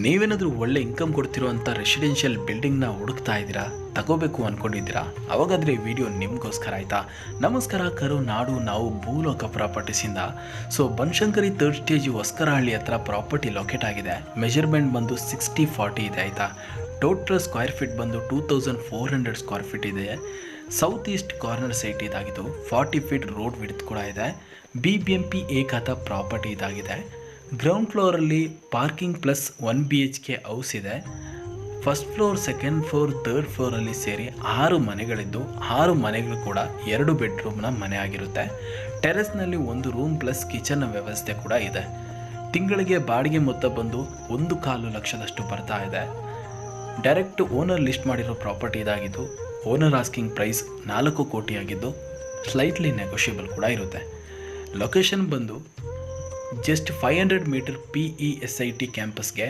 ನೀವೇನಾದರೂ ಒಳ್ಳೆ income ಕೊಡ್ತಿರುವಂಥ residential ಬಿಲ್ಡಿಂಗ್ನ ಹುಡುಕ್ತಾ ಇದ್ದೀರಾ, ತಗೋಬೇಕು ಅಂದ್ಕೊಂಡಿದ್ದೀರಾ? ಅವಾಗಾದರೆ ಈ ವಿಡಿಯೋ ನಿಮಗೋಸ್ಕರ ಆಯಿತಾ. ನಮಸ್ಕಾರ ನಾಡು, ನಾವು ಭೂಲೋಕ ಪ್ರಾಪರ್ಟೀಸಿಂದ. ಬನಶಂಕರಿ ಥರ್ಡ್ ಸ್ಟೇಜ್ ಹೊಸ್ಕರಹಳ್ಳಿ ಹತ್ರ ಪ್ರಾಪರ್ಟಿ ಲೊಕೇಟ್ ಆಗಿದೆ. ಮೆಜರ್ಮೆಂಟ್ ಬಂದು 60-40 ಇದೆ ಆಯಿತಾ. ಟೋಟಲ್ ಸ್ಕ್ವೇರ್ ಫೀಟ್ ಬಂದು 2400 ಸ್ಕ್ವೇರ್ ಫೀಟ್ ಇದೆ. ಸೌತ್ ಈಸ್ಟ್ ಕಾರ್ನರ್ ಸೈಟ್ ಇದಾಗಿದ್ದು 40 ಫೀಟ್ ರೋಡ್ ವಿಡ್ತ್ ಕೂಡ ಇದೆ. BBMP ಏಕಾತ ಪ್ರಾಪರ್ಟಿ ಇದಾಗಿದೆ. ಗ್ರೌಂಡ್ ಫ್ಲೋರಲ್ಲಿ ಪಾರ್ಕಿಂಗ್ ಪ್ಲಸ್ 1 BHK ಹೌಸ್ ಇದೆ. First floor, second floor, third ಫ್ಲೋರಲ್ಲಿ ಸೇರಿ 6 ಮನೆಗಳಿದ್ದು 6 ಮನೆಗಳು ಕೂಡ 2 ಬೆಡ್ರೂಮ್ನ ಮನೆ ಆಗಿರುತ್ತೆ. ಟೆರೆಸ್ನಲ್ಲಿ 1 ರೂಮ್ ಪ್ಲಸ್ ಕಿಚನ್ ವ್ಯವಸ್ಥೆ ಕೂಡ ಇದೆ. ತಿಂಗಳಿಗೆ ಬಾಡಿಗೆ ಮೊತ್ತ ಬಂದು 1.25 ಲಕ್ಷದಷ್ಟು ಬರ್ತಾ ಇದೆ. ಡೈರೆಕ್ಟ್ ಓನರ್ ಲಿಸ್ಟ್ ಮಾಡಿರೋ ಪ್ರಾಪರ್ಟಿ ಇದಾಗಿದ್ದು ಓನರ್ ಆಸ್ಕಿಂಗ್ ಪ್ರೈಸ್ 4 ಕೋಟಿ ಆಗಿದ್ದು ಸ್ಲೈಟ್ಲಿ ನೆಗೋಷಿಯಬಲ್ ಕೂಡ ಇರುತ್ತೆ. ಲೊಕೇಶನ್ ಬಂದು ಜಸ್ಟ್ 500 ಮೀಟರ್ PESIT ಕ್ಯಾಂಪಸ್ಗೆ